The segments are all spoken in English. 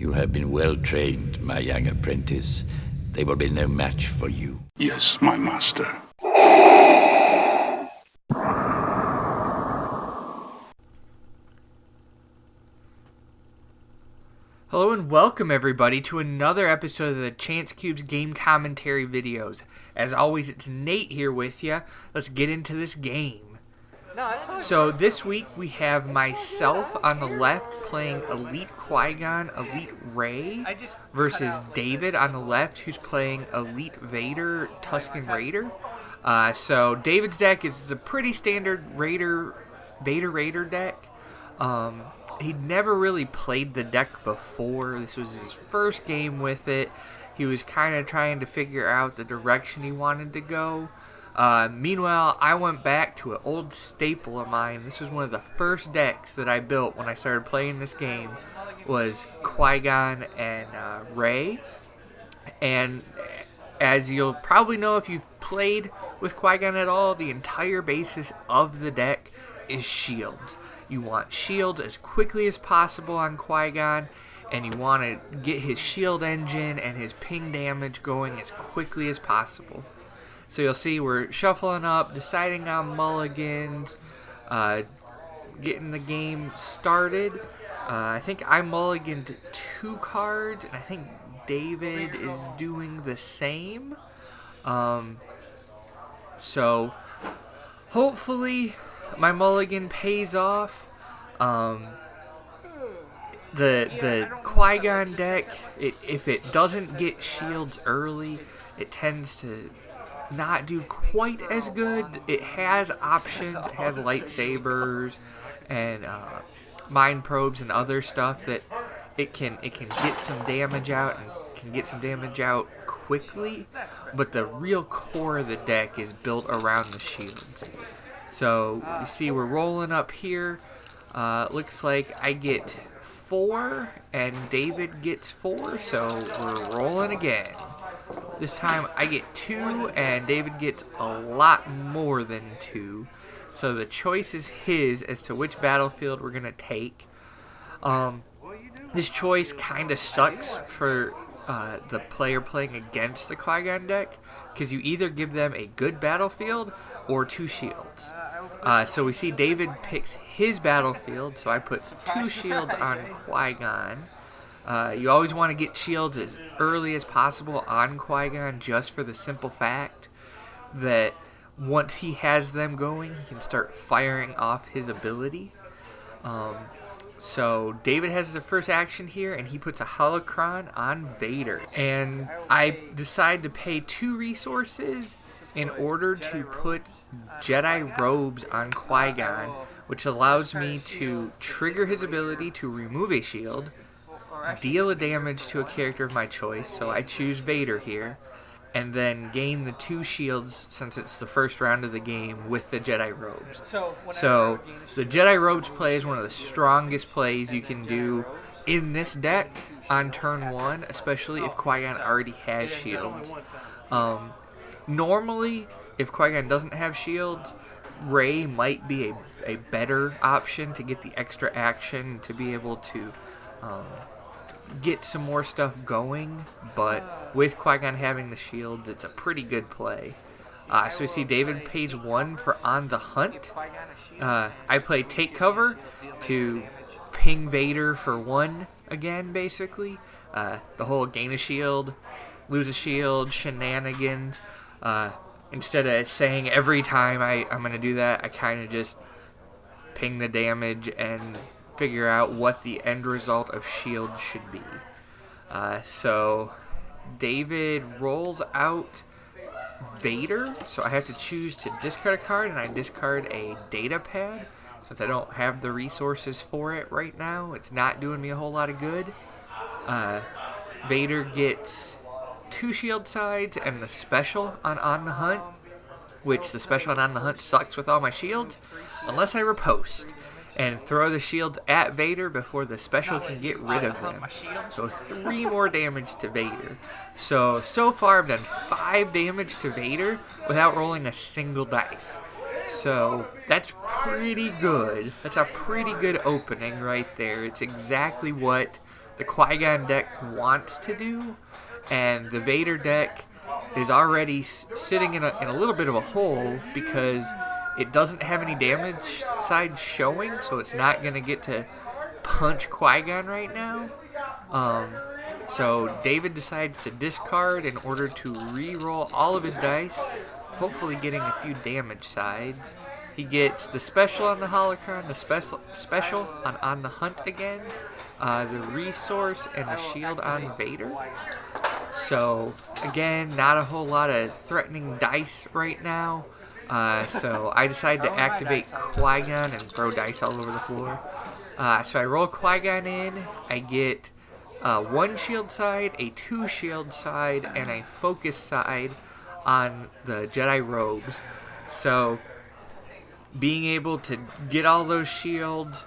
You have been well trained, my young apprentice. They will be no match for you. Yes, my master. Hello and welcome everybody to another episode of the Chance Cubes game commentary videos. As always, it's Nate here with you. Let's get into this game. So this week we have myself on the left playing Elite Qui-Gon, Elite Rey, versus David on the left who's playing Elite Vader, Tusken Raider. So David's deck is a pretty standard Vader Raider deck. He'd never really played the deck before. This was his first game with it. He was kind of trying to figure out the direction he wanted to go. Meanwhile, I went back to an old staple of mine. This was one of the first decks that I built when I started playing this game, was Qui-Gon and Rey. And as you'll probably know if you've played with Qui-Gon at all, the entire basis of the deck is shields. You want shields as quickly as possible on Qui-Gon, and you want to get his shield engine and his ping damage going as quickly as possible. So you'll see we're shuffling up, deciding on mulligans, getting the game started. I think I mulliganed 2 cards, and I think David is doing the same. So hopefully my mulligan pays off. The Qui-Gon deck, if it doesn't get shields early, it tends to not do quite as good. It has options. It has lightsabers and mind probes and other stuff that it can get some damage out and can get some damage out quickly. But the real core of the deck is built around the shields. So you see we're rolling up here. Looks like I get 4 and David gets 4, so we're rolling again. This time I get 2 and David gets a lot more than 2. So the choice is his as to which battlefield we're going to take. This choice kind of sucks for the player playing against the Qui-Gon deck, because you either give them a good battlefield or 2 shields. So we see David picks his battlefield, so I put 2 shields on Qui-Gon. You always want to get shields as early as possible on Qui-Gon, just for the simple fact that once he has them going, he can start firing off his ability. So David has the first action here, and he puts a holocron on Vader. And I decide to pay 2 resources in order to put Jedi robes on Qui-Gon, which allows me to trigger his ability to remove a shield, deal a damage to a character of my choice, so I choose Vader here, and then gain the 2 shields since it's the first round of the game with the Jedi robes. So the Jedi robes play is one of the strongest plays you can do in this deck on turn 1, especially if Qui-Gon already has shields. Normally, if Qui-Gon doesn't have shields, Rey might be a better option to get the extra action to be able to get some more stuff going, but with Qui-Gon having the shields, it's a pretty good play. So we see David pays 1 for On the Hunt. I play Take Cover to ping Vader for 1 again, basically. The whole gain a shield, lose a shield, shenanigans. Instead of saying every time I'm going to do that, I kind of just ping the damage and figure out what the end result of shield should be. So David rolls out Vader, so I have to choose to discard a card, and I discard a data pad since I don't have the resources for it right now. It's not doing me a whole lot of good. Vader gets 2 shield sides and the special on the Hunt, which the special on the Hunt sucks with all my shields unless I riposte and throw the shields at Vader before the special can get rid of them. So 3 more damage to Vader. So far I've done 5 damage to Vader without rolling a single dice. So that's pretty good. That's a pretty good opening right there. It's exactly what the Qui-Gon deck wants to do, and the Vader deck is already sitting in a little bit of a hole because it doesn't have any damage side showing, so it's not going to get to punch Qui-Gon right now. So David decides to discard in order to re-roll all of his dice, hopefully getting a few damage sides. He gets the special on the holocron, the special on the hunt again, the resource, and the shield on Vader. So again, not a whole lot of threatening dice right now. So I decide to activate Qui-Gon and throw dice all over the floor. So I roll Qui-Gon in. I get 1 shield side, a 2 shield side, and a focus side on the Jedi robes. So being able to get all those shields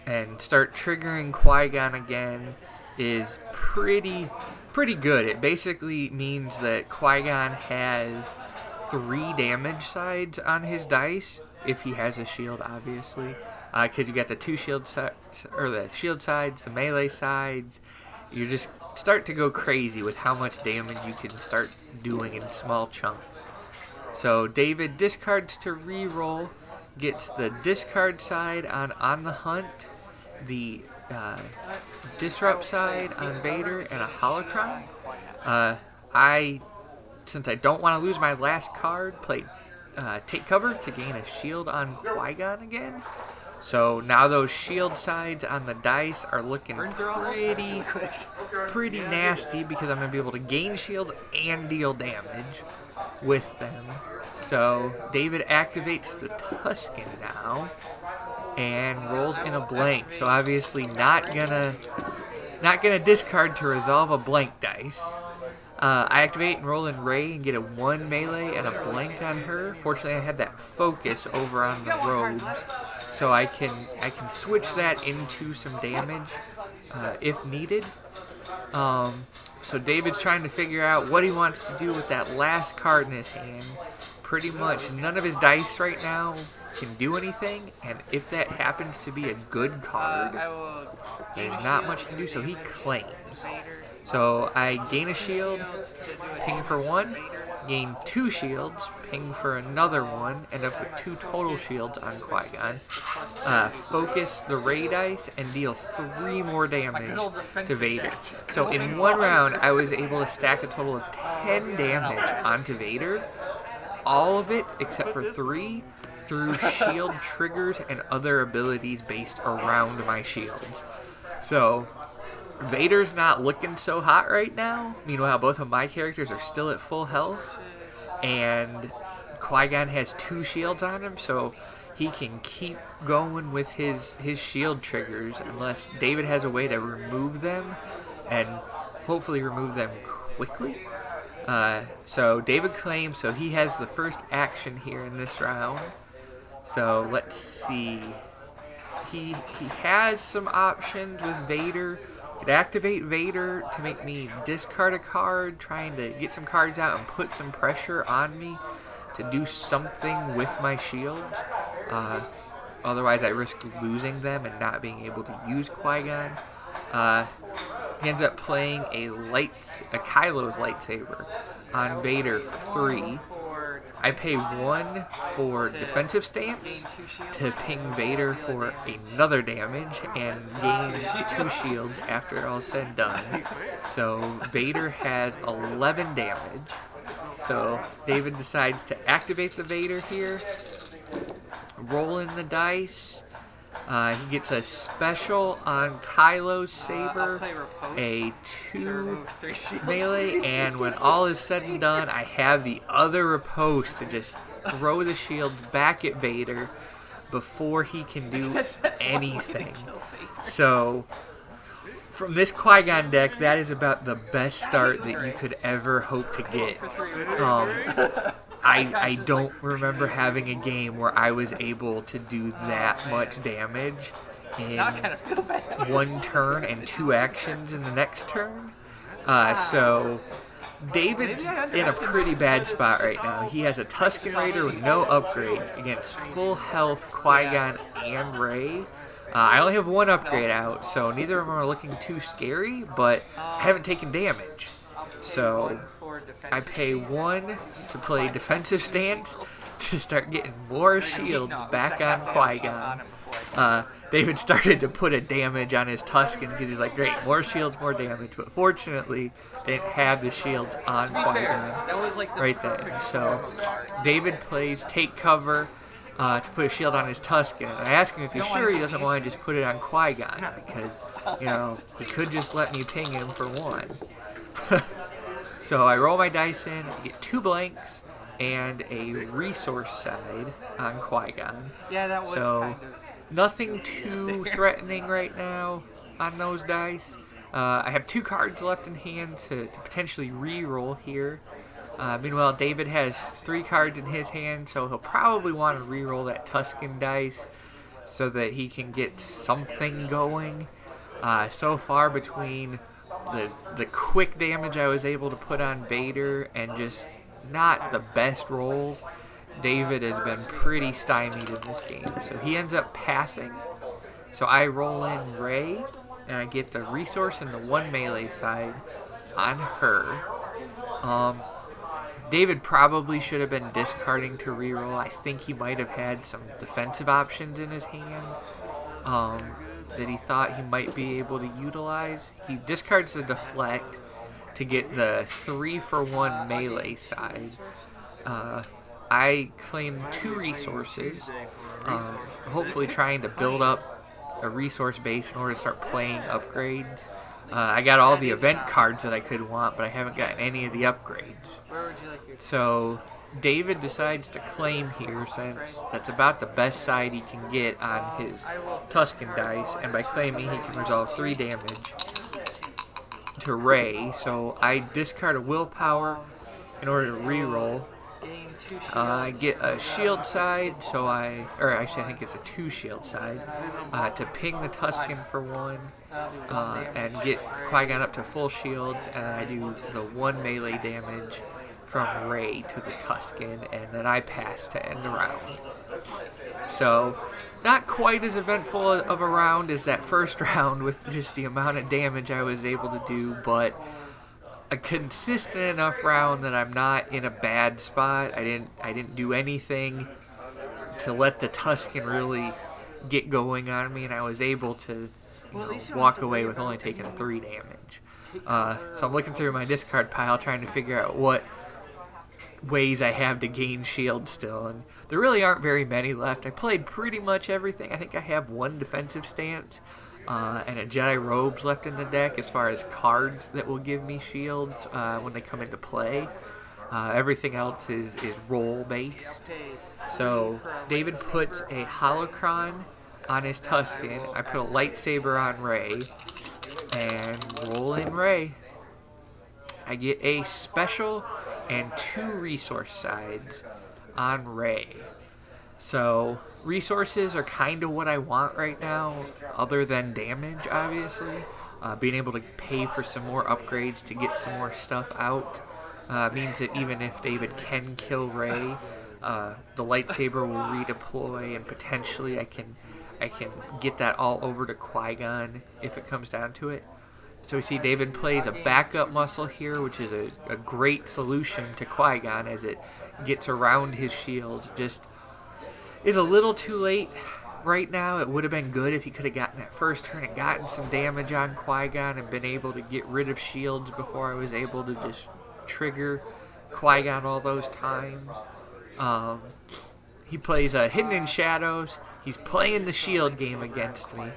and start triggering Qui-Gon again is pretty good. It basically means that Qui-Gon has 3 damage sides on his dice, if he has a shield, obviously. Because you got the 2 shield sides, or the shield sides, the melee sides. You just start to go crazy with how much damage you can start doing in small chunks. So David discards to re-roll, gets the discard side on the hunt, the disrupt side on Vader, and a holocron. Since I don't want to lose my last card, played take cover to gain a shield on Qui-Gon again. So now those shield sides on the dice are looking pretty nasty because I'm going to be able to gain shields and deal damage with them. So David activates the Tusken now and rolls in a blank. So obviously not gonna discard to resolve a blank dice. I activate and roll in Rey and get a 1 melee and a blank on her. Fortunately, I had that focus over on the robes, so I can switch that into some damage if needed. So David's trying to figure out what he wants to do with that last card in his hand. Pretty much none of his dice right now can do anything, and if that happens to be a good card, there's not much to do, so he claims. So I gain a shield, ping for 1, gain 2 shields, ping for another 1, end up with 2 total shields on Qui-Gon. Focus the Rey dice and deal 3 more damage to Vader. So in 1 round, I was able to stack a total of 10 damage onto Vader. All of it, except for 3, through shield triggers and other abilities based around my shields. So Vader's not looking so hot right now. Meanwhile, both of my characters are still at full health, and Qui-Gon has 2 shields on him, so he can keep going with his shield triggers unless David has a way to remove them, and hopefully remove them quickly. So David claims, so he has the first action here in this round. So let's see. He has some options with Vader. Could activate Vader to make me discard a card, trying to get some cards out and put some pressure on me to do something with my shields. Otherwise, I risk losing them and not being able to use Qui-Gon. He ends up playing a Kylo's lightsaber on Vader for 3. I pay 1 for defensive stance to ping Vader for another damage and gain 2 shields after all's said and done. So Vader has 11 damage. So David decides to activate the Vader here, roll in the dice. He gets a special on Kylo's saber, a 2 melee, and when all is said and done, I have the other riposte to just throw the shields back at Vader before he can do anything. So, from this Qui-Gon deck, that is about the best start that you could ever hope to get. I don't remember having a game where I was able to do that much damage in 1 turn and 2 actions in the next turn. So David's in a pretty bad spot right now. He has a Tusken Raider with no upgrades against full health Qui-Gon and Rey. I only have one upgrade out, so neither of them are looking too scary, but I haven't taken damage. So I pay 1 to play defensive stance to start getting more shields back on Qui-Gon. David started to put a damage on his Tusken because he's like, great, more shields, more damage. But fortunately, they didn't have the shields on Qui-Gon right then. So David plays take cover to put a shield on his Tusken. I ask him if he's sure he doesn't want to just put it on Qui-Gon because, he could just let me ping him for 1. So I roll my dice in, I get 2 blanks and a resource side on Qui-Gon. Yeah, that was kind of nothing too threatening right now on those dice. I have 2 cards left in hand to potentially re-roll here. Meanwhile, David has 3 cards in his hand, so he'll probably want to re-roll that Tusken dice so that he can get something going. So far, between the quick damage I was able to put on Vader and just not the best rolls, David has been pretty stymied in this game. So he ends up passing. So I roll in Rey, and I get the resource and the 1 melee side on her. David probably should have been discarding to reroll. I think he might have had some defensive options in his hand that he thought he might be able to utilize. He discards the deflect to get the 3-for-1 melee side. I claim 2 resources, hopefully trying to build up a resource base in order to start playing upgrades. I got all the event cards that I could want, but I haven't gotten any of the upgrades. So David decides to claim here, since that's about the best side he can get on his Tusken dice, and by claiming he can resolve 3 damage to Rey. So I discard a willpower in order to reroll. I get a shield side, I think it's a 2 shield side, to ping the Tusken for 1, and get Qui-Gon up to full shields, and then I do the 1 melee damage from Rey to the Tusken, and then I pass to end the round. So, not quite as eventful of a round as that first round with just the amount of damage I was able to do, but a consistent enough round that I'm not in a bad spot. I didn't do anything to let the Tusken really get going on me, and I was able to walk away with only taking 3 damage. So I'm looking through my discard pile trying to figure out what ways I have to gain shield still, and there really aren't very many left. I played pretty much everything. I think I have 1 defensive stance and a Jedi robes left in the deck as far as cards that will give me shields when they come into play. Everything else is roll based. So David puts a holocron on his Tusken. I put a lightsaber on Rey and roll in Rey. I get a special and 2 resource sides on Rey. So resources are kind of what I want right now, other than damage, obviously. Being able to pay for some more upgrades to get some more stuff out means that even if David can kill Rey, the lightsaber will redeploy, and potentially I can get that all over to Qui-Gon if it comes down to it. So we see David plays a backup muscle here, which is a great solution to Qui-Gon as it gets around his shield. Just is a little too late right now. It would have been good if he could have gotten that first turn and gotten some damage on Qui-Gon and been able to get rid of shields before I was able to just trigger Qui-Gon all those times. He plays Hidden in Shadows. He's playing the shield game against me.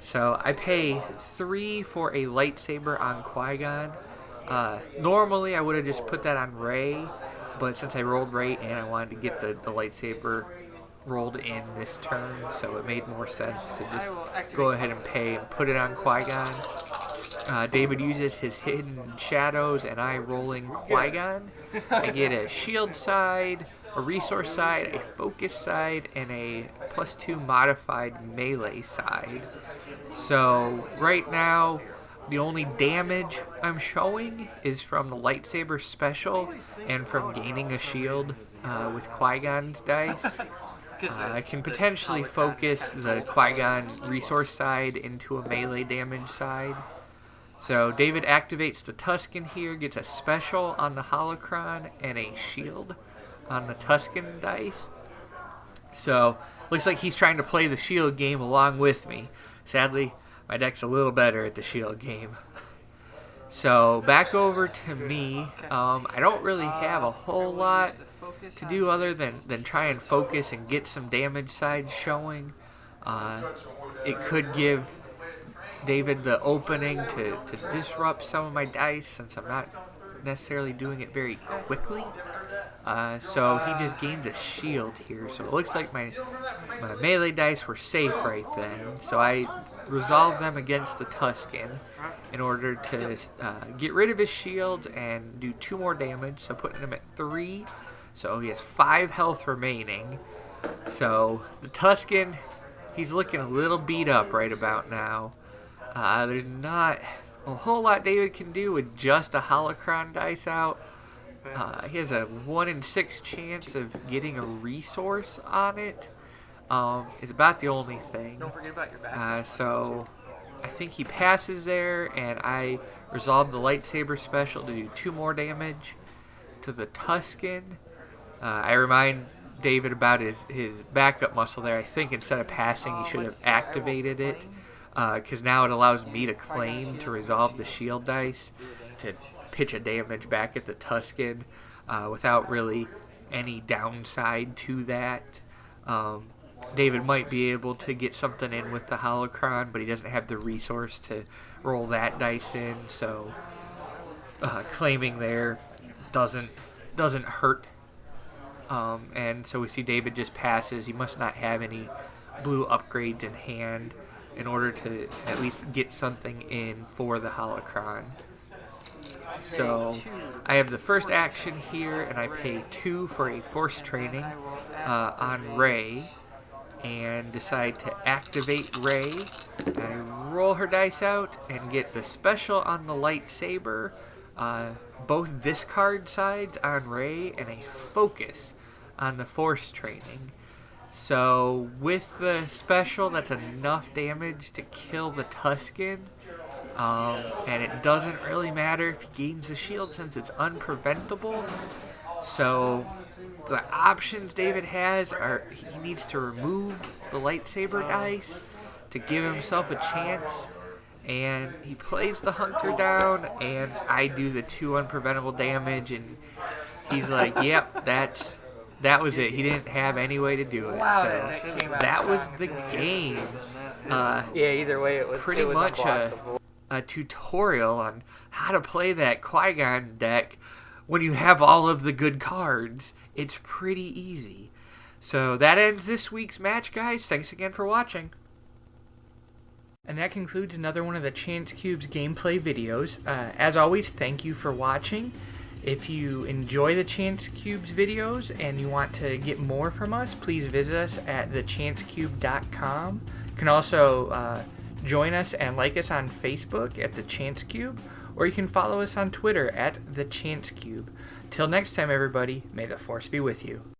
So I pay 3 for a lightsaber on Qui-Gon. Normally I would have just put that on Rey, but since I rolled Rey and I wanted to get the lightsaber rolled in this turn, so it made more sense to just go ahead and pay and put it on Qui-Gon. David uses his Hidden Shadows, and I roll in Qui-Gon. I get a shield side, a resource side, a focus side, and a +2 modified melee side. So right now, the only damage I'm showing is from the lightsaber special and from gaining a shield with Qui-Gon's dice. I can potentially focus the Qui-Gon resource side into a melee damage side. So David activates the Tusken here, gets a special on the holocron and a shield on the Tusken dice. So looks like he's trying to play the shield game along with me. Sadly, my deck's a little better at the shield game. So back over to me. I don't really have a whole lot to do other than try and focus and get some damage sides showing. It could give David the opening to disrupt some of my dice since I'm not necessarily doing it very quickly. So he just gains a shield here. So it looks like my melee dice were safe right then. So I resolved them against the Tusken in order to get rid of his shield and do 2 more damage. So putting him at 3. So he has 5 health remaining. So the Tusken, he's looking a little beat up right about now. There's not a whole lot David can do with just a holocron dice out. He has a 1 in 6 chance of getting a resource on it. Is about the only thing. Don't forget about your back. So I think he passes there, and I resolve the lightsaber special to do 2 more damage to the Tusken. I remind David about his backup muscle there. I think instead of passing, he should have activated it, because now it allows me to claim to resolve the shield dice to pitch a damage back at the Tusken without really any downside to that. David might be able to get something in with the holocron, but he doesn't have the resource to roll that dice in, so claiming there doesn't hurt. And so we see David just passes. He must not have any blue upgrades in hand in order to at least get something in for the holocron. So I have the first action here, and I pay 2 for a force training on Rey, and decide to activate Rey. I roll her dice out and get the special on the lightsaber, both discard sides on Rey, and a focus on the force training. So with the special, that's enough damage to kill the Tusken. And it doesn't really matter if he gains the shield since it's unpreventable. So the options David has are he needs to remove the lightsaber dice to give himself a chance, and he plays the hunker down, and I do the 2 unpreventable damage, and he's like, yep, that was it. He didn't have any way to do it. So that was the game. Yeah, either way it was pretty much a tutorial on how to play that Qui-Gon deck when you have all of the good cards. It's pretty easy. So that ends this week's match, guys. Thanks again for watching. And that concludes another one of the Chance Cubes gameplay videos. As always, thank you for watching. If you enjoy the Chance Cubes videos and you want to get more from us, please visit us at thechancecube.com. You can also join us and like us on Facebook at The Chance Cube, or you can follow us on Twitter at The Chance Cube. Till next time, everybody, may the Force be with you.